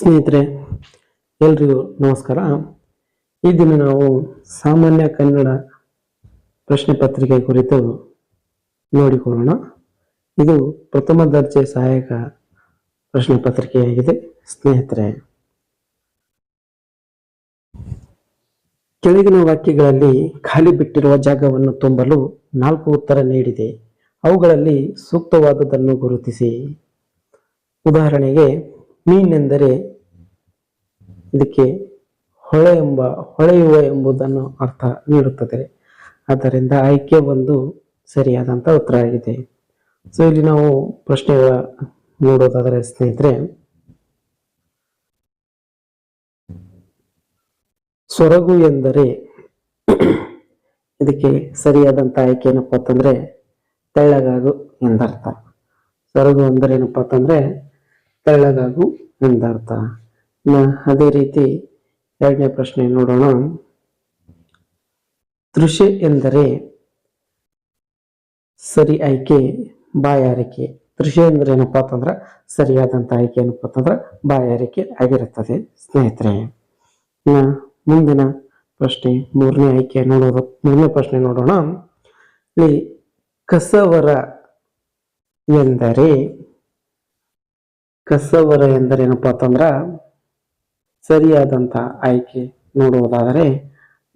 ಸ್ನೇಹಿತರೆ, ಎಲ್ರಿಗೂ ನಮಸ್ಕಾರ. ಈ ದಿನ ನಾವು ಸಾಮಾನ್ಯ ಕನ್ನಡ ಪ್ರಶ್ನೆ ಪತ್ರಿಕೆ ಕುರಿತು ನೋಡಿಕೊಳ್ಳೋಣ. ಇದು ಪ್ರಥಮ ದರ್ಜೆ ಸಹಾಯಕ ಪ್ರಶ್ನೆ ಪತ್ರಿಕೆಯಾಗಿದೆ. ಸ್ನೇಹಿತರೆ, ಕೆಳಗಿನ ವಾಕ್ಯಗಳಲ್ಲಿ ಖಾಲಿ ಬಿಟ್ಟಿರುವ ಜಾಗವನ್ನು ತುಂಬಲು 4 ಉತ್ತರ ನೀಡಿದೆ. ಅವುಗಳಲ್ಲಿ ಸೂಕ್ತವಾದುದನ್ನು ಗುರುತಿಸಿ. ಉದಾಹರಣೆಗೆ, ಮೀನ್ ಎಂದರೆ ಇದಕ್ಕೆ ಹೊಳೆಯುವ ಎಂಬುದನ್ನು ಅರ್ಥ ನೀಡುತ್ತದೆ. ಆದ್ದರಿಂದ ಆಯ್ಕೆ 1 ಸರಿಯಾದಂತ ಉತ್ತರ ಆಗಿದೆ. ಸೊ ಇಲ್ಲಿ ನಾವು ಪ್ರಶ್ನೆಗಳ ನೋಡೋದಾದರೆ ಸ್ನೇಹಿತರೆ, ಸೊರಗು ಎಂದರೆ ಇದಕ್ಕೆ ಸರಿಯಾದಂತ ಆಯ್ಕೆ ಏನಪ್ಪಾ ಅಂತಂದ್ರೆ ತೆಳ್ಳಗಾಗು ಎಂದರ್ಥ. ಸೊರಗು ಅಂದರೆ ಏನಪ್ಪಾ ಅಂತಂದ್ರೆ ತೆಳ್ಳಗಾಗು ಎಂದರ್ಥ. ಅದೇ ರೀತಿ ಎರಡನೇ ಪ್ರಶ್ನೆ ನೋಡೋಣ. ತೃಷೆ ಎಂದರೆ ಸರಿ ಆಯ್ಕೆ ಬಾಯಾರಿಕೆ. ತೃಷೆ ಅಂದ್ರೆ ಏನಪ್ಪಾ ಅಂತಂದ್ರ ಸರಿಯಾದಂತ ಆಯ್ಕೆ ಏನಪ್ಪಾ ಅಂತಂದ್ರ ಬಾಯಾರಿಕೆ ಆಗಿರುತ್ತದೆ. ಸ್ನೇಹಿತರೆ, ಮುಂದಿನ ಪ್ರಶ್ನೆ ಮೂರನೇ ಪ್ರಶ್ನೆ ನೋಡೋಣ. ಇಲ್ಲಿ ಕಸವರ ಎಂದರೆ ಏನಪ್ಪಾ ಅಂತಂದ್ರ ಸರಿಯಾದಂತ ಆಯ್ಕೆ ನೋಡುವುದಾದರೆ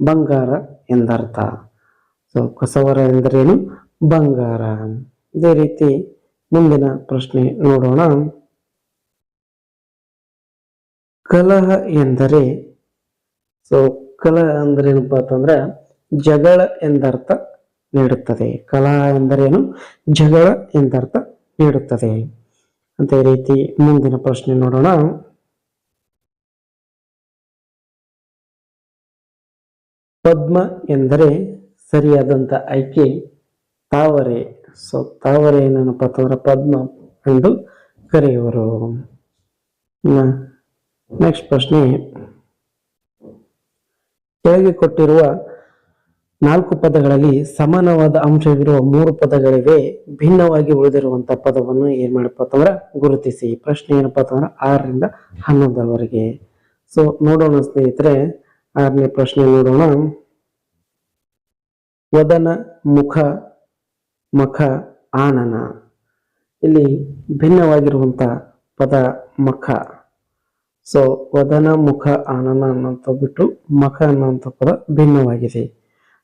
ಬಂಗಾರ ಎಂದರ್ಥ. ಸೊ ಕಸವರ ಎಂದರೇನು? ಬಂಗಾರ. ಇದೇ ರೀತಿ ಮುಂದಿನ ಪ್ರಶ್ನೆ ನೋಡೋಣ. ಕಲಹ ಎಂದರೆ, ಸೊ ಕಲಹ ಅಂದ್ರೆ ಏನಪ್ಪಾ ಅಂತಂದ್ರ ಜಗಳ ಎಂದರ್ಥ ನೀಡುತ್ತದೆ. ಕಲಹ ಎಂದರೇನು? ಜಗಳ ಎಂದರ್ಥ ನೀಡುತ್ತದೆ. ಅದೇ ರೀತಿ ಮುಂದಿನ ಪ್ರಶ್ನೆ ನೋಡೋಣ. ಪದ್ಮ ಎಂದರೆ ಸರಿಯಾದಂತ ಆಯ್ಕೆ ತಾವರೆ. ಸೊ ತಾವರೆ ಏನಪ್ಪಾ ಅಂತಂದ್ರೆ ಪದ್ಮ ಎಂದು ಕರೆಯುವರು. ನೆಕ್ಸ್ಟ್ ಪ್ರಶ್ನೆ, ಕೆಳಗೆ ಕೊಟ್ಟಿರುವ 4 ಪದಗಳಲ್ಲಿ ಸಮಾನವಾದ ಅಂಶವಿರುವ 3 ಪದಗಳಿವೆ. ಭಿನ್ನವಾಗಿ ಉಳಿದಿರುವಂತ ಪದವನ್ನು ಏನ್ ಮಾಡಪ್ಪ ಅಂತಂದ್ರ ಗುರುತಿಸಿ. ಪ್ರಶ್ನೆ ಏನಪ್ಪಾ ಅಂತಂದ್ರ 6ರಿಂದ 11ರವರೆಗೆ. ಸೊ ನೋಡೋಣ ಸ್ನೇಹಿತರೆ, 6ನೇ ಪ್ರಶ್ನೆ ನೋಡೋಣ. ವದನ, ಮುಖ, ಮಖ, ಆನನ. ಇಲ್ಲಿ ಭಿನ್ನವಾಗಿರುವಂತ ಪದ ಮಖ. ಸೊ ವದನ, ಮುಖ, ಆನನ ಅನ್ನೋಂಥ ಬಿಟ್ಟು ಮಖ ಅನ್ನುವಂಥ ಪದ ಭಿನ್ನವಾಗಿದೆ.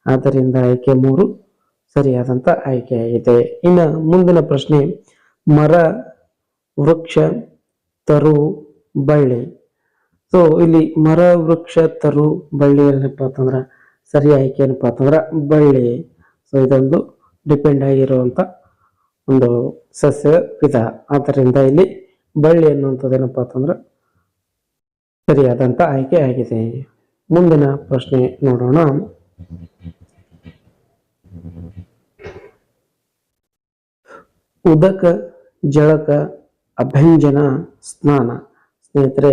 ಆದ್ದರಿಂದ ಆಯ್ಕೆ 3 ಸರಿಯಾದಂತ ಆಯ್ಕೆಯಾಗಿದೆ. ಇನ್ನು ಮುಂದಿನ ಪ್ರಶ್ನೆ, ಮರ, ವೃಕ್ಷ, ತರು, ಬಳ್ಳಿ. ಸೊ ಇಲ್ಲಿ ಮರ, ವೃಕ್ಷ, ತರು, ಬಳ್ಳಿ ಏನಪ್ಪಾ ಅಂತಂದ್ರ ಸರಿ ಆಯ್ಕೆ ಏನಪ್ಪಾ ಅಂತಂದ್ರ ಬಳ್ಳಿ. ಸೊ ಇದೊಂದು ಡಿಪೆಂಡ್ ಆಗಿರುವಂತ ಒಂದು ಸಸ್ಯ ವಿಧ. ಆದ್ದರಿಂದ ಇಲ್ಲಿ ಬಳ್ಳಿ ಅನ್ನುವಂಥದ್ದು ಏನಪ್ಪಾ ಅಂತಂದ್ರ ಸರಿಯಾದಂತ ಆಯ್ಕೆ ಆಗಿದೆ. ಮುಂದಿನ ಪ್ರಶ್ನೆ ನೋಡೋಣ. ಉದಕ, ಜಳಕ, ಅಭ್ಯಂಜನ, ಸ್ನಾನ. ಸ್ನೇಹಿತರೆ,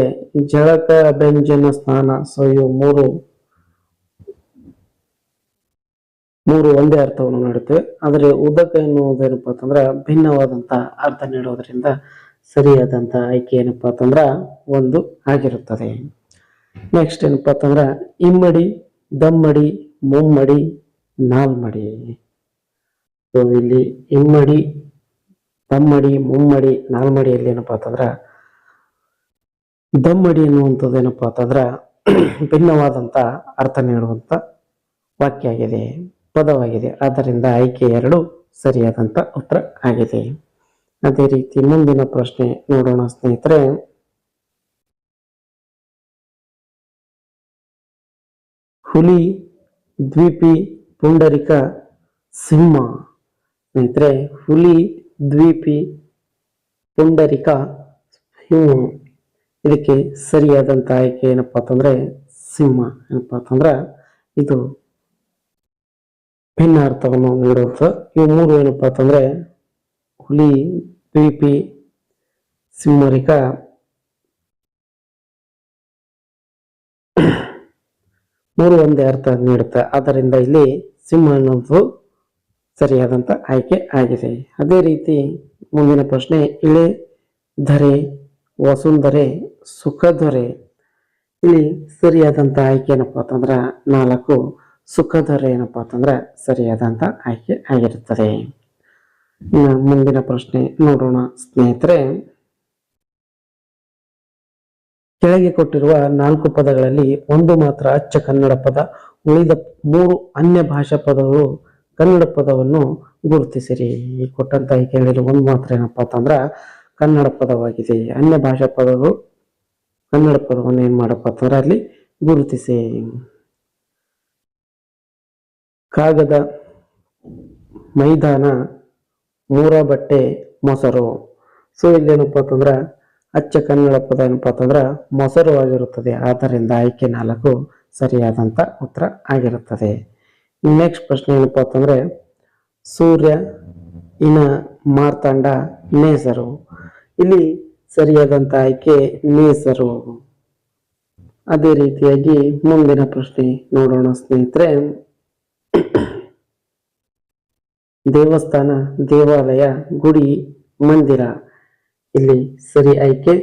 ಜಳಕ, ಅಭ್ಯಂಜನ, ಸ್ನಾನ, ಸೊ ಇವು ಮೂರು ಒಂದೇ ಅರ್ಥವನ್ನು ನೀಡುತ್ತವೆ. ಆದರೆ ಉದಕ ಎನ್ನುವುದೇನಪ್ಪಾ ಅಂತಂದ್ರ ಭಿನ್ನವಾದಂತ ಅರ್ಥ ನೀಡುವುದರಿಂದ ಸರಿಯಾದಂತ ಆಯ್ಕೆ ಏನಪ್ಪಾ ಅಂತಂದ್ರ 1 ಆಗಿರುತ್ತದೆ. ನೆಕ್ಸ್ಟ್ ಏನಪ್ಪಾ ಅಂತಂದ್ರ ಇಮ್ಮಡಿ, ದಮ್ಮಡಿ, ಮುಮ್ಮಡಿ, ನಾಲ್ಮಡಿ. ಸೊ ಇಲ್ಲಿ ಇಮ್ಮಡಿ, ದಮ್ಮಡಿ, ಮುಮ್ಮಡಿ, ನಾಲ್ಮಡಿಯಲ್ಲಿ ಏನಪ್ಪಾ ಅಂತಂದ್ರ ದಮ್ಮಡಿ ಎನ್ನುವಂಥದ್ದು ಏನಪ್ಪಾ ಅಂತಂದ್ರ ಭಿನ್ನವಾದಂತ ಅರ್ಥ ನೀಡುವಂತ ವಾಕ್ಯ ಆಗಿದೆ, ಪದವಾಗಿದೆ. ಆದ್ದರಿಂದ ಆಯ್ಕೆ 2 ಸರಿಯಾದಂತ ಉತ್ತರ ಆಗಿದೆ. ಅದೇ ರೀತಿ ಮುಂದಿನ ಪ್ರಶ್ನೆ ನೋಡೋಣ ಸ್ನೇಹಿತರೆ. ಹುಲಿ, ದ್ವೀಪಿ, ಪುಂಡರಿಕ, ಸಿಂಹ. ಸ್ನೇಹಿತರೆ, ಹುಲಿ, ದ್ವೀಪಿ, ಪುಂಡರಿಕ, ಸಿಂಹ. ಇದಕ್ಕೆ ಸರಿಯಾದಂತ ಆಯ್ಕೆ ಏನಪ್ಪಾ ಅಂತಂದ್ರೆ ಸಿಂಹ. ಏನಪ್ಪಾ ಅಂತಂದ್ರ ಇದು ಭಿನ್ನ ಅರ್ಥವನ್ನು ನೀಡುವಂತ ಇವು 3 ಏನಪ್ಪಾ ಅಂತಂದ್ರೆ ಹುಲಿ, ದ್ವೀಪಿ, ಸಿಂಹರಿಕ 3 ಒಂದೇ ಅರ್ಥ ನೀಡುತ್ತೆ. ಆದ್ದರಿಂದ ಇಲ್ಲಿ ಸಿಂಹ ಅನ್ನೋದು ಸರಿಯಾದಂತ ಆಯ್ಕೆ ಆಗಿದೆ. ಅದೇ ರೀತಿ ಮುಂದಿನ ಪ್ರಶ್ನೆ, ಇಳೆ, ಧರೆ, ವಸುಂಧರೆ, ಸುಖದೊರೆ. ಇಲ್ಲಿ ಸರಿಯಾದಂತ ಆಯ್ಕೆ ಏನಪ್ಪಾ ಅಂತಂದ್ರ 4 ಸುಖದೊರೆ ಏನಪ್ಪಾ ಅಂತಂದ್ರ ಸರಿಯಾದಂತ ಆಯ್ಕೆ ಆಗಿರುತ್ತದೆ. ಮುಂದಿನ ಪ್ರಶ್ನೆ ನೋಡೋಣ ಸ್ನೇಹಿತರೆ. ಕೆಳಗೆ ಕೊಟ್ಟಿರುವ 4 ಪದಗಳಲ್ಲಿ ಒಂದು ಮಾತ್ರ ಅಚ್ಚ ಕನ್ನಡ ಪದ, ಉಳಿದ 3 ಅನ್ಯ ಭಾಷಾ ಪದಗಳು ಕನ್ನಡ ಪದವನ್ನು ಗುರುತಿಸಿರಿ. ಈ ಕೊಟ್ಟಂತ ಆಯ್ಕೆಗಳಲ್ಲಿ ಒಂದು ಮಾತ್ರ ಏನಪ್ಪಾ ಅಂತಂದ್ರ ಕನ್ನಡ ಪದವಾಗಿದೆ. ಅನ್ಯ ಭಾಷಾ ಪದಗಳು ಕನ್ನಡ ಪದವನ್ನು ಏನ್ ಮಾಡಪ್ಪ ಅಂತಂದ್ರ ಅಲ್ಲಿ ಗುರುತಿಸಿ. ಕಾಗದ, ಮೈದಾನ, ಮೂರ ಬಟ್ಟೆ, ಮೊಸರು. ಸೊ ಇಲ್ಲೇನಪ್ಪಾ ಅಂತಂದ್ರ ಅಚ್ಚ ಕನ್ನಡ ಪದ ಏನಪ್ಪಾ ಅಂತಂದ್ರ ಮೊಸರು ಆಗಿರುತ್ತದೆ. ಆದ್ದರಿಂದ ಆಯ್ಕೆ 4 ಸರಿಯಾದಂತ ಉತ್ತರ ಆಗಿರುತ್ತದೆ. ನೆಕ್ಸ್ಟ್ ಪ್ರಶ್ನೆ ಏನಪ್ಪಾ ಅಂತಂದ್ರೆ ಸೂರ್ಯ, ಇನ, ಮಾರ್ತಾಂಡ, ನೇಸರು. ಇಲ್ಲಿ ಸರಿಯಾದಂತ ಆಯ್ಕೆ ನೇಸರು. ಅದೇ ರೀತಿಯಾಗಿ ಮುಂದಿನ ಪ್ರಶ್ನೆ ನೋಡೋಣ ಸ್ನೇಹಿತರೆ. ದೇವಸ್ಥಾನ, ದೇವಾಲಯ, ಗುಡಿ, ಮಂದಿರ. ಇಲ್ಲಿ ಸರಿ ಆಯ್ಕೆ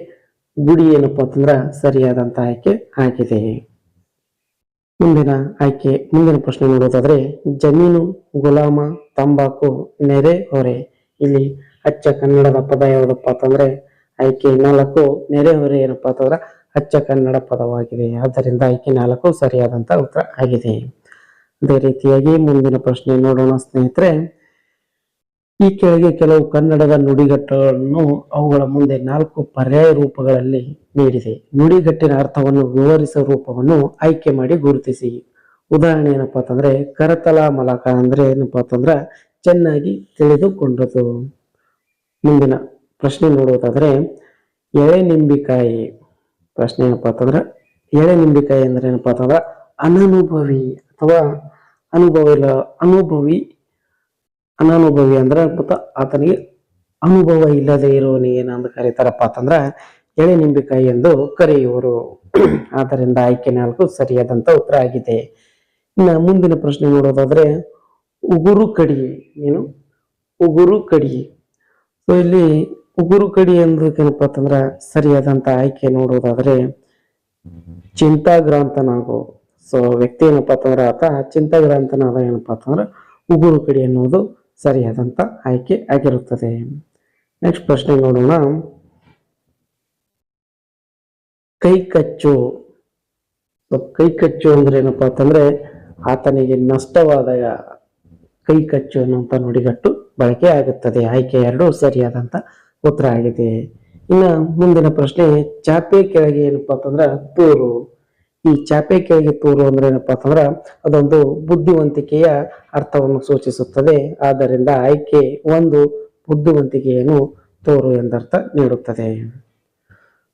ಗುಡಿ ಏನಪ್ಪಾ ಅಂತಂದ್ರ ಸರಿಯಾದಂತ ಆಯ್ಕೆ ಆಗಿದೆ. ಮುಂದಿನ ಪ್ರಶ್ನೆ ನೋಡೋದಾದ್ರೆ ಜಮೀನು, ಗುಲಾಮ, ತಂಬಾಕು, ನೆರೆ ಹೊರೆ. ಇಲ್ಲಿ ಅಚ್ಚ ಕನ್ನಡದ ಪದ ಯಾವುದಪ್ಪ ಅಂತಂದ್ರೆ ಆಯ್ಕೆ 4 ನೆರೆ ಹೊರೆ ಏನಪ್ಪಾ ಅಂತಂದ್ರ ಅಚ್ಚ ಕನ್ನಡ ಪದವಾಗಿದೆ. ಆದ್ದರಿಂದ ಆಯ್ಕೆ 4 ಸರಿಯಾದಂತ ಉತ್ತರ ಆಗಿದೆ. ಅದೇ ರೀತಿಯಾಗಿ ಮುಂದಿನ ಪ್ರಶ್ನೆ ನೋಡೋಣ ಸ್ನೇಹಿತರೆ. ಈ ಕೆಳಗೆ ಕೆಲವು ಕನ್ನಡದ ನುಡಿಗಟ್ಟುಗಳನ್ನು ಅವುಗಳ ಮುಂದೆ 4 ಪರ್ಯಾಯ ರೂಪಗಳಲ್ಲಿ ನೀಡಿದೆ. ನುಡಿಗಟ್ಟಿನ ಅರ್ಥವನ್ನು ವಿವರಿಸುವ ರೂಪವನ್ನು ಆಯ್ಕೆ ಮಾಡಿ ಗುರುತಿಸಿ. ಉದಾಹರಣೆ ಏನಪ್ಪಾ ಅಂತಂದ್ರೆ ಕರತಲ ಮಲಕ ಅಂದ್ರೆ ಏನಪ್ಪಾ ಅಂತಂದ್ರ ಚೆನ್ನಾಗಿ ತಿಳಿದುಕೊಂಡದು. ಮುಂದಿನ ಪ್ರಶ್ನೆ ನೋಡುವುದಾದ್ರೆ ಎಳೆ ನಿಂಬಿಕಾಯಿ. ಪ್ರಶ್ನೆ ಏನಪ್ಪಾ ಅಂತಂದ್ರ ಎಳೆ ನಿಂಬಿಕಾಯಿ ಅಂದ್ರೆ ಏನಪ್ಪಾ ಅಂತಂದ್ರ ಅನನುಭವಿ ಅಥವಾ ಅನನುಭವಿ ಅಂದ್ರೆ ಆತನಿಗೆ ಅನುಭವ ಇಲ್ಲದೆ ಇರುವವನಿಗೆ ಏನಂತ ಕರೀತಾರಪ್ಪ ಅಂತಂದ್ರ ಎಳೆ ನಿಂಬಿಕಾಯಿ ಎಂದು ಕರೆಯುವರು. ಆದ್ದರಿಂದ ಆಯ್ಕೆ 4 ಸರಿಯಾದಂತ ಉತ್ತರ ಆಗಿದೆ. ಇನ್ನ ಮುಂದಿನ ಪ್ರಶ್ನೆ ನೋಡೋದಾದ್ರೆ ಉಗುರು ಕಡಿ. ಉಗುರು ಕಡಿ. ಸೊ ಇಲ್ಲಿ ಉಗುರು ಕಡಿ ಏನಪ್ಪಾ ಅಂತಂದ್ರ ಸರಿಯಾದಂತ ಆಯ್ಕೆ ನೋಡೋದಾದ್ರೆ ಚಿಂತಾಗ್ರಾಂತನಾಗೋ. ಸೊ ವ್ಯಕ್ತಿ ಏನಪ್ಪಾ ಅಂತಂದ್ರ ಆತ ಚಿಂತಾಗ್ರಾಂತನಾದ ಏನಪ್ಪಾ ಅಂತಂದ್ರ ಉಗುರು ಕಡಿ ಅನ್ನೋದು ಸರಿಯಾದಂತ ಆಯ್ಕೆ ಆಗಿರುತ್ತದೆ. ನೆಕ್ಸ್ಟ್ ಪ್ರಶ್ನೆ ನೋಡೋಣ. ಕೈಕಚ್ಚು. ಕೈಕಚ್ಚು ಅಂದ್ರೆ ಏನಪ್ಪಾ ಅಂತಂದ್ರೆ ಆತನಿಗೆ ನಷ್ಟವಾದಾಗ ಕೈಕಚ್ಚು ಅನ್ನುವಂತ ನುಡಿಗಟ್ಟು ಬಳಕೆ ಆಗುತ್ತದೆ. ಆಯ್ಕೆ 2 ಸರಿಯಾದಂತ ಉತ್ತರ ಆಗಿದೆ. ಇನ್ನು ಮುಂದಿನ ಪ್ರಶ್ನೆ ಚಾಪೆ ಕೆಳಗೆ ಏನಪ್ಪಾ ಅಂತಂದ್ರ ತೂರು. ಈ ಚಾಪೆ ಕೆಳಗೆ ತೂರು ಅಂದ್ರೆ ಏನಪ್ಪಾ ಅಂತಂದ್ರ ಅದೊಂದು ಬುದ್ಧಿವಂತಿಕೆಯ ಅರ್ಥವನ್ನು ಸೂಚಿಸುತ್ತದೆ. ಆದ್ದರಿಂದ ಆಯ್ಕೆ 1 ಬುದ್ಧಿವಂತಿಕೆಯನ್ನು ತೋರು ಎಂದರ್ಥ ನೀಡುತ್ತದೆ.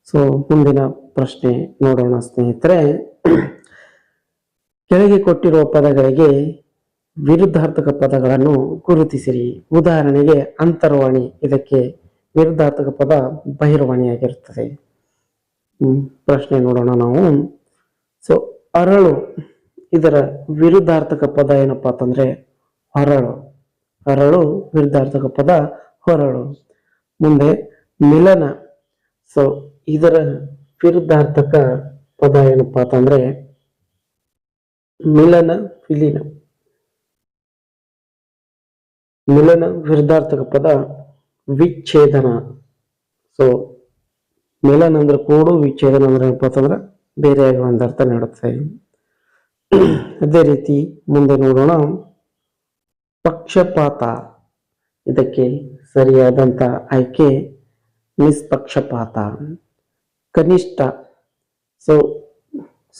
ಸೊ ಮುಂದಿನ ಪ್ರಶ್ನೆ ನೋಡೋಣ ಸ್ನೇಹಿತರೆ. ಕೆಳಗೆ ಕೊಟ್ಟಿರುವ ಪದಗಳಿಗೆ ವಿರುದ್ಧಾರ್ಥಕ ಪದಗಳನ್ನು ಗುರುತಿಸಿರಿ. ಉದಾಹರಣೆಗೆ ಅಂತರ್ವಾಣಿ, ಇದಕ್ಕೆ ವಿರುದ್ಧಾರ್ಥಕ ಪದ ಬಹಿರ್ವಾಣಿಯಾಗಿರುತ್ತದೆ. ಪ್ರಶ್ನೆ ನೋಡೋಣ ನಾವು. ಸೊ ಅರಳು, ಇದರ ವಿರುದ್ಧಾರ್ಥಕ ಪದ ಏನಪ್ಪಾ ಅಂತಂದ್ರೆ ಹೊರಳು. ಅರಳು ವಿರುದ್ಧಾರ್ಥಕ ಪದ ಹೊರಳು. ಮುಂದೆ ಮಿಲನ. ಸೊ ಇದರ ವಿರುದ್ಧಾರ್ಥಕ ಪದ ಏನಪ್ಪಾ ಅಂತಂದ್ರೆ ಮಿಲನ, ವಿಲೀನ. ಮಿಲನ ವಿರುದ್ಧಾರ್ಥಕ ಪದ ವಿಚ್ಛೇದನ. ಸೊ ಮಿಲನ ಅಂದ್ರೆ ಕೂಡು, ವಿಚ್ಛೇದನ ಅಂದ್ರೆ ಏನಪ್ಪಾ ಅಂತಂದ್ರ ಬೇರೆಯಾಗಿ ಒಂದು ಅರ್ಥ ನೀಡುತ್ತದೆ. ಅದೇ ರೀತಿ ಮುಂದೆ ನೋಡೋಣ. ಪಕ್ಷಪಾತ, ಇದಕ್ಕೆ ಸರಿಯಾದಂತ ಆಯ್ಕೆ ನಿಷ್ಪಕ್ಷಪಾತ. ಕನಿಷ್ಠ, ಸೊ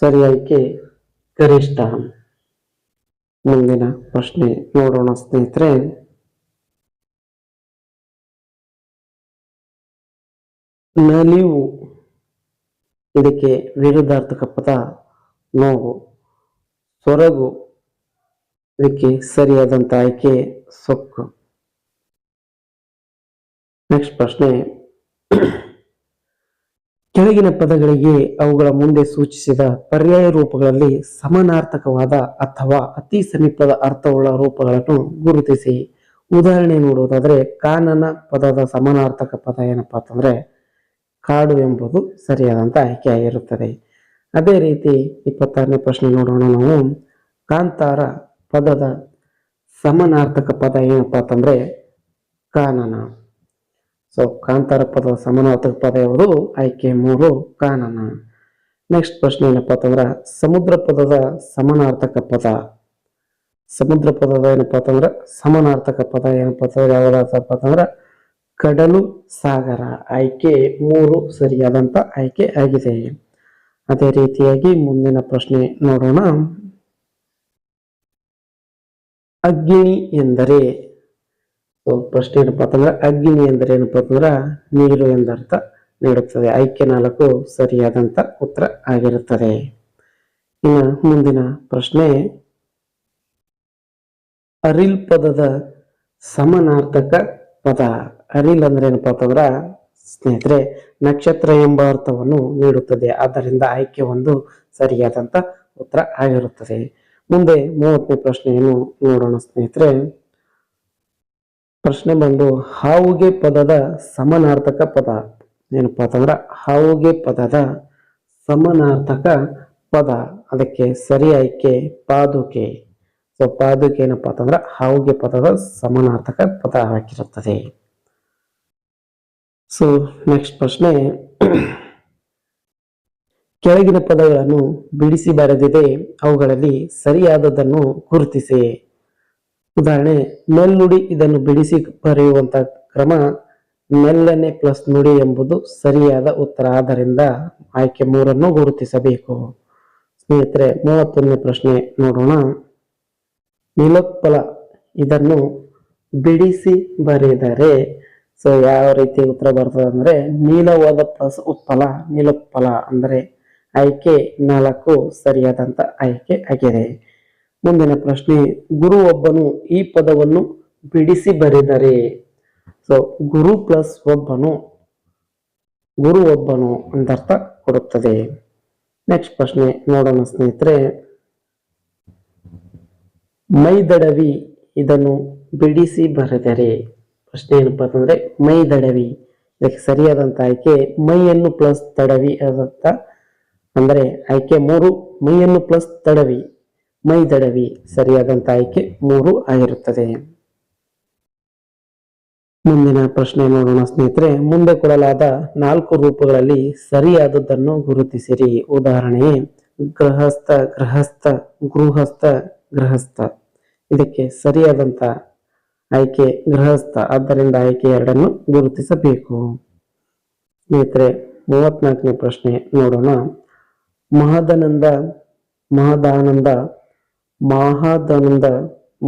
ಸರಿ ಆಯ್ಕೆ ಗರಿಷ್ಠ. ಮುಂದಿನ ಪ್ರಶ್ನೆ ನೋಡೋಣ ಸ್ನೇಹಿತರೆ. ನಲಿವು, ಇದಕ್ಕೆ ವಿರುದ್ಧಾರ್ಥಕ ಪದ ನೋವು. ಸೊರಗು, ಇದಕ್ಕೆ ಸರಿಯಾದಂತ ಆಯ್ಕೆ ಸೊಕ್ಕು. ನೆಕ್ಸ್ಟ್ ಪ್ರಶ್ನೆ. ಕೆಳಗಿನ ಪದಗಳಿಗೆ ಅವುಗಳ ಮುಂದೆ ಸೂಚಿಸಿದ ಪರ್ಯಾಯ ರೂಪಗಳಲ್ಲಿ ಸಮಾನಾರ್ಥಕವಾದ ಅಥವಾ ಅತಿ ಸಮೀಪದ ಅರ್ಥವುಳ್ಳ ರೂಪಗಳನ್ನು ಗುರುತಿಸಿ. ಉದಾಹರಣೆ ನೋಡುವುದಾದ್ರೆ ಕಾನನ ಪದದ ಸಮಾನಾರ್ಥಕ ಪದ ಏನಪ್ಪಾ ಅಂತಂದ್ರೆ ಕಾಡು ಎಂಬುದು ಸರಿಯಾದಂತ ಆಯ್ಕೆಯಾಗಿರುತ್ತದೆ. ಅದೇ ರೀತಿ 26ನೇ ಪ್ರಶ್ನೆ ನೋಡೋಣ ನಾವು. ಕಾಂತಾರ ಪದದ ಸಮಾನಾರ್ಥಕ ಪದ ಏನಪ್ಪಾ ಅಂತಂದ್ರೆ ಕಾನನ. ಸೊ ಕಾಂತಾರ ಪದದ ಸಮಾನಾರ್ಥಕ ಪದ ಯಾವುದು? ಆಯ್ಕೆ 3 ಕಾನನ. ನೆಕ್ಸ್ಟ್ ಪ್ರಶ್ನೆ ಏನಪ್ಪಾ ಅಂತಂದ್ರ ಸಮುದ್ರ ಪದದ ಸಮಾನಾರ್ಥಕ ಪದ. ಸಮುದ್ರ ಪದದ ಏನಪ್ಪಾ ಅಂತಂದ್ರ ಸಮಾನಾರ್ಥಕ ಪದ ಏನಪ್ಪಾ ಅಂತಂದ್ರೆ ಯಾವ್ದಪ್ಪ ಅಂತಂದ್ರ ಕಡಲು, ಸಾಗರ. ಆಯ್ಕೆ 3 ಸರಿಯಾದಂತ ಆಯ್ಕೆ ಆಗಿದೆ. ಅದೇ ರೀತಿಯಾಗಿ ಮುಂದಿನ ಪ್ರಶ್ನೆ ನೋಡೋಣ. ಅಗ್ನಿ ಎಂದರೆ, ಪ್ರಶ್ನೆ ಏನಪ್ಪಾ ಅಂತಂದ್ರೆ ಅಗ್ನಿ ಎಂದರೆ ಏನಪ್ಪಾ ಅಂತಂದ್ರ ನೀರು ಎಂದರ್ಥ ನೀಡುತ್ತದೆ. ಆಯ್ಕೆ 4 ಸರಿಯಾದಂತ ಉತ್ತರ ಆಗಿರುತ್ತದೆ. ಇನ್ನು ಮುಂದಿನ ಪ್ರಶ್ನೆ ಅರಿಲ್ ಪದದ ಸಮಾನಾರ್ಥಕ ಪದ. ಅರಿಲ್ ಅಂದ್ರೆ ಏನಪ್ಪಾ ಅಂತಂದ್ರ ಸ್ನೇಹಿತರೆ ನಕ್ಷತ್ರ ಎಂಬ ಅರ್ಥವನ್ನು ನೀಡುತ್ತದೆ. ಆದ್ದರಿಂದ ಆಯ್ಕೆ 1 ಸರಿಯಾದಂತ ಉತ್ತರ ಆಗಿರುತ್ತದೆ. ಮುಂದೆ 30ನೇ ಪ್ರಶ್ನೆಯನ್ನು ನೋಡೋಣ ಸ್ನೇಹಿತರೆ. ಪ್ರಶ್ನೆ ಬಂದು ಹಾವುಗೆ ಪದದ ಸಮಾನಾರ್ಥಕ ಪದ ಏನಪ್ಪಾ ಅಂತಂದ್ರ ಹಾವುಗೆ ಪದದ ಸಮಾನಾರ್ಥಕ ಪದ. ಅದಕ್ಕೆ ಸರಿ ಆಯ್ಕೆ ಪಾದುಕೆ. ಸೊ ಪಾದುಕೆ ಏನಪ್ಪಾ ಅಂತಂದ್ರ ಹಾವುಗೆ ಪದದ ಸಮಾನಾರ್ಥಕ ಪದ ಆಗಿರುತ್ತದೆ. ಸೊ ನೆಕ್ಸ್ಟ್ ಪ್ರಶ್ನೆ ಕೆಳಗಿನ ಪದಗಳನ್ನು ಬಿಡಿಸಿ ಬರೆದಿದೆ, ಅವುಗಳಲ್ಲಿ ಸರಿಯಾದದನ್ನು ಗುರುತಿಸಿ. ಉದಾಹರಣೆ ಮೆಲ್ನುಡಿ. ಇದನ್ನು ಬಿಡಿಸಿ ಬರೆಯುವಂತ ಕ್ರಮ ಮೆಲ್ಲನೆ ಪ್ಲಸ್ ನುಡಿ ಎಂಬುದು ಸರಿಯಾದ ಉತ್ತರ. ಆದ್ದರಿಂದ ಆಯ್ಕೆ 3 ಗುರುತಿಸಬೇಕು. ಸ್ನೇಹಿತರೆ 31ನೇ ಪ್ರಶ್ನೆ ನೋಡೋಣ. ನಿಲೋತ್ಪಲ. ಇದನ್ನು ಬಿಡಿಸಿ ಬರೆದರೆ ಸೊ ಯಾವ ರೀತಿ ಉತ್ತರ ಬರ್ತದೆ ಅಂದ್ರೆ ನೀಲವಾದ ಪ್ಲಸ್ ಉತ್ಪಲ ನಿಲೋತ್ಪಲ. ಅಂದ್ರೆ ಆಯ್ಕೆ 4 ಸರಿಯಾದಂತ ಆಯ್ಕೆ ಆಗಿದೆ. ಮುಂದಿನ ಪ್ರಶ್ನೆ ಗುರು ಒಬ್ಬನು ಈ ಪದವನ್ನು ಬಿಡಿಸಿ ಬರೆದರೆ. ಸೊ ಗುರು ಪ್ಲಸ್ ಒಬ್ಬನು ಗುರು ಒಬ್ಬನು ಅಂತರ್ಥ ಕೊಡುತ್ತದೆ. ನೆಕ್ಸ್ಟ್ ಪ್ರಶ್ನೆ ನೋಡೋಣ ಸ್ನೇಹಿತರೆ. ಮೈದಡವಿ. ಇದನ್ನು ಬಿಡಿಸಿ ಬರೆದರೆ. ಪ್ರಶ್ನೆ ಏನಪ್ಪಾ ಅಂತಂದ್ರೆ ಮೈದಡವಿ. ಇದಕ್ಕೆ ಸರಿಯಾದಂತ ಆಯ್ಕೆ ಮೈಯನ್ನು ಪ್ಲಸ್ ತಡವಿ ಅಂತ. ಅಂದ್ರೆ ಆಯ್ಕೆ 3 ಮೈಯನ್ನು ಪ್ಲಸ್ ತಡವಿ ಮೈದಡವಿ. ಸರಿಯಾದಂತ ಆಯ್ಕೆ 3 ಆಗಿರುತ್ತದೆ. ಮುಂದಿನ ಪ್ರಶ್ನೆ ನೋಡೋಣ ಸ್ನೇಹಿತರೆ. ಮುಂದೆ ಕೊಡಲಾದ 4 ರೂಪಗಳಲ್ಲಿ ಸರಿಯಾದದ್ದನ್ನು ಗುರುತಿಸಿರಿ. ಉದಾಹರಣೆ ಗೃಹಸ್ಥ, ಗೃಹಸ್ಥ, ಗೃಹಸ್ಥ, ಗೃಹಸ್ಥ. ಇದಕ್ಕೆ ಸರಿಯಾದಂತ ಆಯ್ಕೆ ಗೃಹಸ್ಥ. ಆದ್ದರಿಂದ ಆಯ್ಕೆ 2 ಗುರುತಿಸಬೇಕು. ಸ್ನೇಹಿತರೆ 34ನೇ ಪ್ರಶ್ನೆ ನೋಡೋಣ. ಮಹದಾನಂದ, ಮಹದಾನಂದ, ಮಹದಾನಂದ,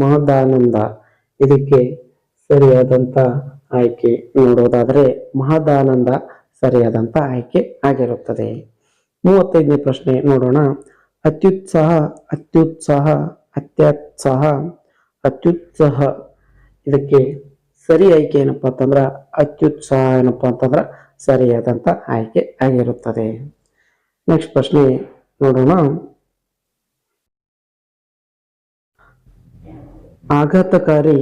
ಮಹದಾನಂದ. ಇದಕ್ಕೆ ಸರಿಯಾದಂತ ಆಯ್ಕೆ ನೋಡೋದಾದ್ರೆ ಮಹದಾನಂದ ಸರಿಯಾದಂತ ಆಯ್ಕೆ ಆಗಿರುತ್ತದೆ. 35ನೇ ಪ್ರಶ್ನೆ ನೋಡೋಣ. ಅತ್ಯುತ್ಸಾಹ, ಅತ್ಯುತ್ಸಾಹ, ಅತ್ಯುತ್ಸಾಹ, ಅತ್ಯುತ್ಸಾಹ. ಇದಕ್ಕೆ ಸರಿ ಆಯ್ಕೆ ಏನಪ್ಪಾ ಅಂತಂದ್ರ ಅತ್ಯುತ್ಸಾಹ ಏನಪ್ಪಾ ಅಂತಂದ್ರ ಸರಿಯಾದಂತ ಆಯ್ಕೆ ಆಗಿರುತ್ತದೆ. ನೆಕ್ಸ್ಟ್ ಪ್ರಶ್ನೆ ನೋಡೋಣ. ಆಘಾತಕಾರಿ,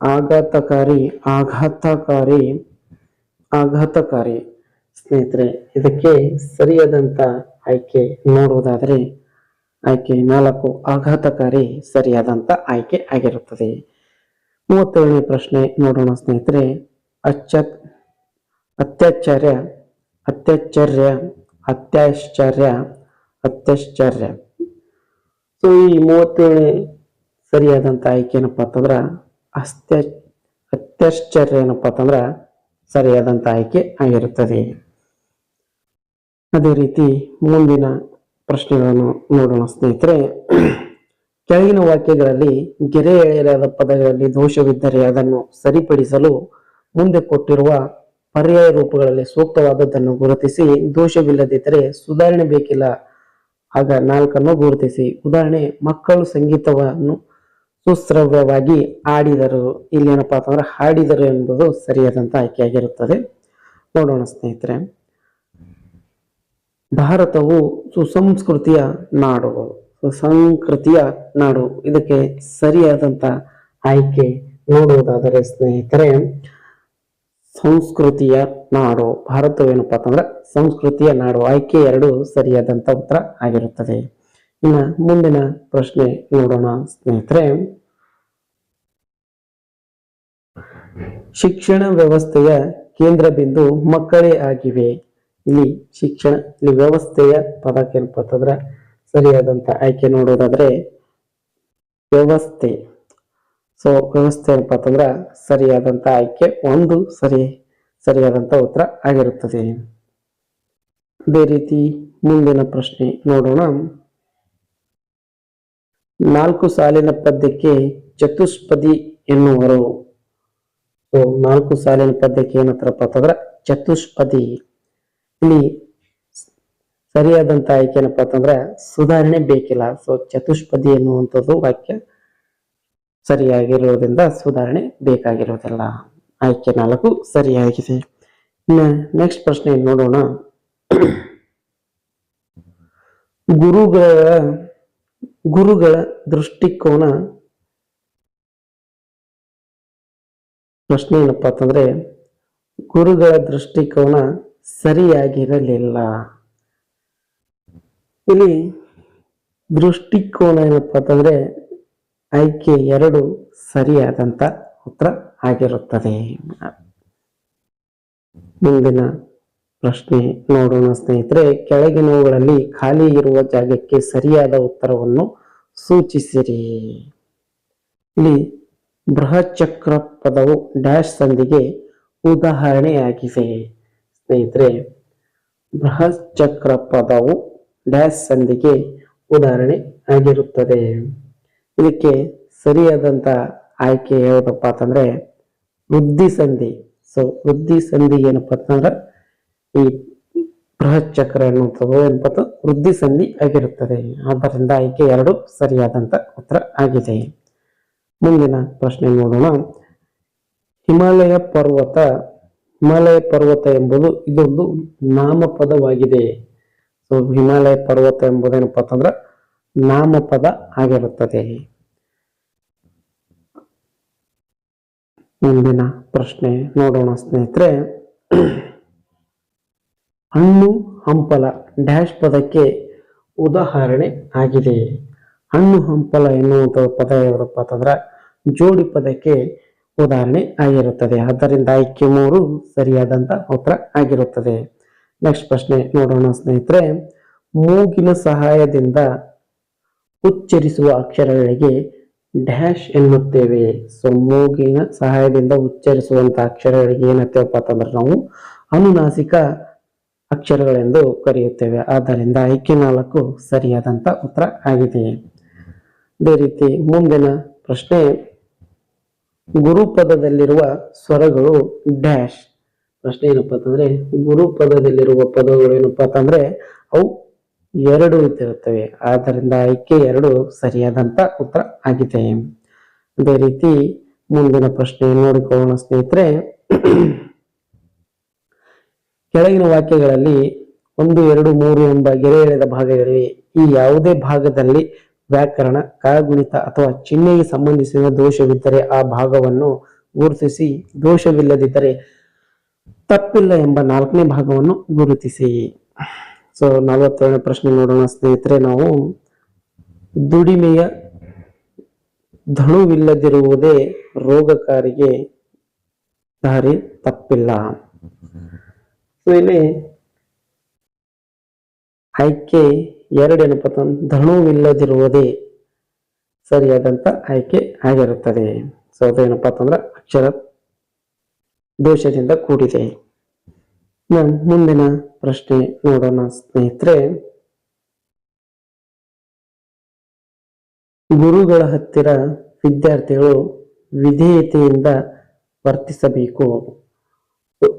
ಆಘಾತಕಾರಿ, ಆಘಾತಕಾರಿ, ಆಘಾತಕಾರಿ. ಸ್ನೇಹಿತರೆ ಇದಕ್ಕೆ ಸರಿಯಾದಂತ ಆಯ್ಕೆ ನೋಡುವುದಾದರೆ ಆಯ್ಕೆ 4 ಆಘಾತಕಾರಿ ಸರಿಯಾದಂತ ಆಯ್ಕೆ ಆಗಿರುತ್ತದೆ. 37ನೇ ಪ್ರಶ್ನೆ ನೋಡೋಣ ಸ್ನೇಹಿತರೆ. ಅತ್ಯಾಚಾರ್ಯ, ಅತ್ಯಾಚಾರ್ಯ, ಅತ್ಯಾಶ್ಚರ್ಯ, ಅತ್ಯಾಶ್ಚರ್ಯ. ಸೊ ಈ 37ನೇ ಸರಿಯಾದಂತ ಆಯ್ಕೆ ಏನಪ್ಪಾ ಅಂತಂದ್ರ ಅತ್ಯಾಶ್ಚರ್ಯ ಏನಪ್ಪಾ ಅಂತಂದ್ರ ಸರಿಯಾದಂತ ಆಯ್ಕೆ ಆಗಿರುತ್ತದೆ. ಅದೇ ರೀತಿ ಮುಂದಿನ ಪ್ರಶ್ನೆಗಳನ್ನು ನೋಡೋಣ ಸ್ನೇಹಿತರೆ. ಕೆಳಗಿನ ವಾಕ್ಯಗಳಲ್ಲಿ ಗೆರೆ ಎಳೆಯಲಾದ ಪದಗಳಲ್ಲಿ ದೋಷವಿದ್ದರೆ ಅದನ್ನು ಸರಿಪಡಿಸಲು ಮುಂದೆ ಕೊಟ್ಟಿರುವ ಪರ್ಯಾಯ ರೂಪಗಳಲ್ಲಿ ಸೂಕ್ತವಾದದ್ದನ್ನು ಗುರುತಿಸಿ. ದೋಷವಿಲ್ಲದಿದ್ದರೆ ಸುಧಾರಣೆ ಬೇಕಿಲ್ಲ ಆಗ 4 ಗುರುತಿಸಿ. ಉದಾಹರಣೆ ಮಕ್ಕಳು ಸಂಗೀತವನ್ನು ಸುಶ್ರವ್ಯವಾಗಿ ಆಡಿದರು. ಇಲ್ಲಿ ಏನಪ್ಪಾ ಅಂತಂದ್ರೆ ಹಾಡಿದರು ಎಂಬುದು ಸರಿಯಾದಂತ ಆಯ್ಕೆಯಾಗಿರುತ್ತದೆ. ನೋಡೋಣ ಸ್ನೇಹಿತರೆ. ಭಾರತವು ಸುಸಂಸ್ಕೃತಿಯ ನಾಡು, ಸುಸಂಸ್ಕೃತಿಯ ನಾಡು. ಇದಕ್ಕೆ ಸರಿಯಾದಂತ ಆಯ್ಕೆ ನೋಡುವುದಾದರೆ ಸ್ನೇಹಿತರೆ ಸಂಸ್ಕೃತಿಯ ನಾಡು. ಭಾರತವೇನಪ್ಪಾ ಅಂತಂದ್ರೆ ಸಂಸ್ಕೃತಿಯ ನಾಡು. ಆಯ್ಕೆ 2 ಸರಿಯಾದಂತ ಉತ್ತರ ಆಗಿರುತ್ತದೆ. ಇನ್ನು ಮುಂದಿನ ಪ್ರಶ್ನೆ ನೋಡೋಣ ಸ್ನೇಹಿತರೆ. ಶಿಕ್ಷಣ ವ್ಯವಸ್ಥೆಯ ಕೇಂದ್ರ ಬಿಂದು ಮಕ್ಕಳೇ ಆಗಿವೆ. ಇಲ್ಲಿ ವ್ಯವಸ್ಥೆಯ ಪದಕ್ಕೆ ಏನಪ್ಪಾ ಅಂತಂದ್ರೆ ಸರಿಯಾದಂತ ಆಯ್ಕೆ ನೋಡೋದಾದ್ರೆ ವ್ಯವಸ್ಥೆ. ಸೊ ವ್ಯವಸ್ಥೆ ಏನಪ್ಪಾ ಅಂತಂದ್ರ ಸರಿಯಾದಂತ ಆಯ್ಕೆ 1 ಸರಿಯಾದಂತ ಉತ್ತರ ಆಗಿರುತ್ತದೆ. ಅದೇ ರೀತಿ ಮುಂದಿನ ಪ್ರಶ್ನೆ ನೋಡೋಣ. 4 ಸಾಲಿನ ಪದ್ಯಕ್ಕೆ ಚತುಷ್ಪದಿ ಎನ್ನುವರು. ಸೊ 4 ಸಾಲಿನ ಪದ್ಯಕ್ಕೆ ಏನಂತಾರಪ್ಪ ಅಂತಂದ್ರ ಚತುಷ್ಪದಿ. ಇಲ್ಲಿ ಸರಿಯಾದಂತ ಆಯ್ಕೆ ಏನಪ್ಪಾ ಅಂತಂದ್ರ ಸುಧಾರಣೆ ಬೇಕಿಲ್ಲ. ಸೊ ಚತುಷ್ಪದಿ ಎನ್ನುವಂಥದ್ದು ವಾಕ್ಯ ಸರಿಯಾಗಿರುವುದರಿಂದ ಸುಧಾರಣೆ ಬೇಕಾಗಿರುವುದಿಲ್ಲ. ಆಯ್ಕೆ 4 ಸರಿಯಾಗಿದೆ. ಇನ್ನು ನೆಕ್ಸ್ಟ್ ಪ್ರಶ್ನೆ ನೋಡೋಣ. ಗುರುಗಳ ದೃಷ್ಟಿಕೋನ. ಪ್ರಶ್ನೆ ಏನಪ್ಪಾ ಅಂತಂದ್ರೆ ಗುರುಗಳ ದೃಷ್ಟಿಕೋನ ಸರಿಯಾಗಿರಲಿಲ್ಲ. ಇಲ್ಲಿ ದೃಷ್ಟಿಕೋನ ಏನಪ್ಪಾ ಅಂತಂದ್ರೆ ಆಯ್ಕೆ 2 ಸರಿಯಾದಂತ ಉತ್ತರ ಆಗಿರುತ್ತದೆ. ಮುಂದಿನ ಪ್ರಶ್ನೆ ನೋಡೋಣ ಸ್ನೇಹಿತರೆ. ಕೆಳಗಿನವುಗಳಲ್ಲಿ ಖಾಲಿ ಇರುವ ಜಾಗಕ್ಕೆ ಸರಿಯಾದ ಉತ್ತರವನ್ನು ಸೂಚಿಸಿರಿ. ಇಲ್ಲಿ ಬೃಹಚಕ್ರ ಪದವು ಡ್ಯಾಶ್ ಸಂಧಿಗೆ ಉದಾಹರಣೆಯಾಗಿದೆ. ಸ್ನೇಹಿತರೆ, ಬೃಹಚಕ್ರ ಪದವು ಡ್ಯಾಶ್ ಸಂಧಿಗೆ ಉದಾಹರಣೆ ಆಗಿರುತ್ತದೆ. ಇದಕ್ಕೆ ಸರಿಯಾದಂತ ಆಯ್ಕೆ ಯಾವುದಪ್ಪ ಅಂತಂದ್ರೆ ವೃದ್ಧಿ ಸಂಧಿ. ಸೊ ವೃದ್ಧಿ ಸಂಧಿ ಏನಪ್ಪಾ ಅಂತಂದ್ರೆ ಈ ಬೃಹಚಕ್ರ ಎನ್ನುವಂಥದ್ದು ಏನಪ್ಪ ವೃದ್ಧಿ ಸಂಧಿ ಆಗಿರುತ್ತದೆ. ಆದ್ದರಿಂದ ಆಯ್ಕೆ 2 ಸರಿಯಾದಂತ ಉತ್ತರ ಆಗಿದೆ. ಮುಂದಿನ ಪ್ರಶ್ನೆ ನೋಡೋಣ. ಹಿಮಾಲಯ ಪರ್ವತ ಎಂಬುದು ಇದೊಂದು ನಾಮಪದವಾಗಿದೆ. ಸೊ ಹಿಮಾಲಯ ಪರ್ವತ ಎಂಬುದೇನಪ್ಪಾ ಅಂತಂದ್ರ ನಾಮಪದ ಆಗಿರುತ್ತದೆ. ಮುಂದಿನ ಪ್ರಶ್ನೆ ನೋಡೋಣ ಸ್ನೇಹಿತರೆ. ಹಣ್ಣು ಹಂಪಲ ಡ್ಯಾಶ್ ಪದಕ್ಕೆ ಉದಾಹರಣೆ ಆಗಿದೆ. ಹಣ್ಣು ಹಂಪಲ ಎನ್ನುವಂತ ಪದ ಯಾವುದಪ್ಪ ಅಂತಂದ್ರ ಜೋಡಿ ಪದಕ್ಕೆ ಉದಾಹರಣೆ ಆಗಿರುತ್ತದೆ. ಆದ್ದರಿಂದ ಆಯ್ಕೆ 3 ಸರಿಯಾದಂತ ಉತ್ತರ ಆಗಿರುತ್ತದೆ. ನೆಕ್ಸ್ಟ್ ಪ್ರಶ್ನೆ ನೋಡೋಣ ಸ್ನೇಹಿತರೆ. ಮೂಗಿನ ಸಹಾಯದಿಂದ ಉಚ್ಚರಿಸುವ ಅಕ್ಷರಗಳಿಗೆ ಡ್ಯಾಶ್ ಎನ್ನುತ್ತೇವೆ. ಸೊ ಮೂಗಿನ ಸಹಾಯದಿಂದ ಉಚ್ಚರಿಸುವಂತ ಅಕ್ಷರಗಳಿಗೆ ಏನಂತೇವಪ್ಪ ಅಂತಂದ್ರೆ ನಾವು ಅನುನಾಸಿಕ ಅಕ್ಷರಗಳೆಂದು ಕರೆಯುತ್ತೇವೆ. ಆದ್ದರಿಂದ ಆಯ್ಕೆ 4 ಸರಿಯಾದಂತ ಉತ್ತರ ಆಗಿದೆ. ಅದೇ ರೀತಿ ಮುಂದಿನ ಪ್ರಶ್ನೆ. ಗುರುಪದದಲ್ಲಿರುವ ಸ್ವರಗಳು ಡ್ಯಾಶ್. ಪ್ರಶ್ನೆ ಏನಪ್ಪಾ ಅಂತಂದ್ರೆ ಗುರುಪದದಲ್ಲಿರುವ ಪದಗಳು ಏನಪ್ಪಾ ಅಂತಂದ್ರೆ ಅವು 2 ಇರುತ್ತವೆ. ಆದ್ದರಿಂದ ಆಯ್ಕೆ 2 ಸರಿಯಾದಂತ ಉತ್ತರ ಆಗಿದೆ. ಅದೇ ರೀತಿ ಮುಂದಿನ ಪ್ರಶ್ನೆ ನೋಡಿಕೊಳ್ಳೋಣ ಸ್ನೇಹಿತರೆ. ಕೆಳಗಿನ ವಾಕ್ಯಗಳಲ್ಲಿ 1, 2, 3 ಎಂಬ ಗೆರೆ ಎಳೆದ ಭಾಗಗಳಿವೆ. ಈ ಯಾವುದೇ ಭಾಗದಲ್ಲಿ ವ್ಯಾಕರಣ, ಕಾಗುಣಿತ ಅಥವಾ ಚಿಹ್ನೆಗೆ ಸಂಬಂಧಿಸಿದ ದೋಷವಿದ್ದರೆ ಆ ಭಾಗವನ್ನು ಗುರುತಿಸಿ. ದೋಷವಿಲ್ಲದಿದ್ದರೆ ತಪ್ಪಿಲ್ಲ ಎಂಬ 4ನೇ ಭಾಗವನ್ನು ಗುರುತಿಸಿ. ಸೊ 47ನೇ ಪ್ರಶ್ನೆ ನೋಡೋಣ ಸ್ನೇಹಿತರೆ. ನಾವು ದುಡಿಮೆಯ ಧಣುವಿಲ್ಲದಿರುವುದೇ ರೋಗಕಾರಿಗೆ ದಾರಿ ತಪ್ಪಿಲ್ಲ. ಸೊ ಇಲ್ಲಿ ಆಯ್ಕೆ 2 ಏನಪ್ಪಾ ಧಣುವಿಲ್ಲದಿರುವುದೇ ಸರಿಯಾದಂತ ಆಯ್ಕೆ ಆಗಿರುತ್ತದೆ. ಸೊ ಅದೇನಪ್ಪಾ ಅಂತಂದ್ರೆ ಅಕ್ಷರ ದೋಷದಿಂದ ಕೂಡಿದೆ. ಮುಂದಿನ ಪ್ರಶ್ನೆ ನೋಡೋಣ ಸ್ನೇಹಿತರೆ. ಗುರುಗಳ ಹತ್ತಿರ ವಿದ್ಯಾರ್ಥಿಗಳು ವಿಧೇಯತೆಯಿಂದ ವರ್ತಿಸಬೇಕು.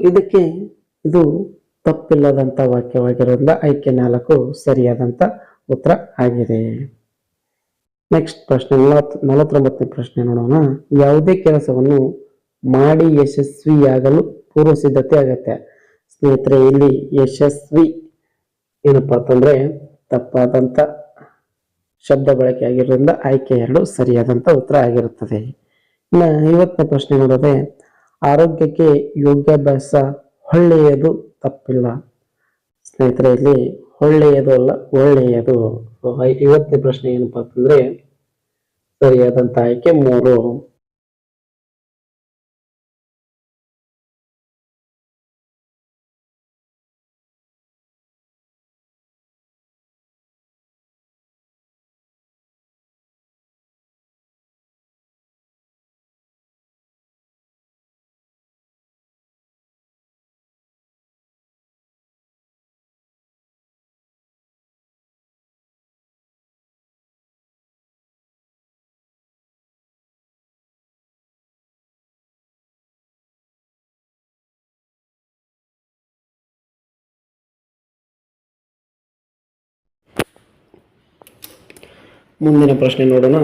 ಇದಕ್ಕೆ ಇದು ತಪ್ಪಿಲ್ಲದಂತ ವಾಕ್ಯವಾಗಿರೋದ್ರಿಂದ ಆಯ್ಕೆ 4 ಸರಿಯಾದಂತ ಉತ್ತರ ಆಗಿದೆ. ನೆಕ್ಸ್ಟ್ ಪ್ರಶ್ನೆ 49ನೇ ಪ್ರಶ್ನೆ ನೋಡೋಣ. ಯಾವುದೇ ಕೆಲಸವನ್ನು ಮಾಡಿ ಯಶಸ್ವಿಯಾಗಲು ಪೂರ್ವ ಸಿದ್ಧತೆ ಅಗತ್ಯ. ಸ್ನೇಹಿತರೆ, ಇಲ್ಲಿ ಯಶಸ್ವಿ ಏನಪ್ಪಾ ಅಂತಂದ್ರೆ ತಪ್ಪಾದಂತ ಶಬ್ದ ಬಳಕೆ ಆಗಿರೋದ್ರಿಂದ ಆಯ್ಕೆ 2 ಸರಿಯಾದಂತ ಉತ್ತರ ಆಗಿರುತ್ತದೆ. ಇನ್ನು 50ನೇ ಪ್ರಶ್ನೆ ನೋಡೋದೆ. ಆರೋಗ್ಯಕ್ಕೆ ಯೋಗಾಭ್ಯಾಸ ಒಳ್ಳೆಯದು, ತಪ್ಪಿಲ್ಲ. ಸ್ನೇಹಿತರೆ, ಇಲ್ಲಿ ಒಳ್ಳೆಯದು ಅಲ್ಲ, ಒಳ್ಳೆಯದು. ಇವತ್ತನೇ ಪ್ರಶ್ನೆ ಏನಪ್ಪಾ ಅಂತಂದ್ರೆ ಸರಿಯಾದಂತ ಆಯ್ಕೆ 3. ಮುಂದಿನ ಪ್ರಶ್ನೆ ನೋಡೋಣ.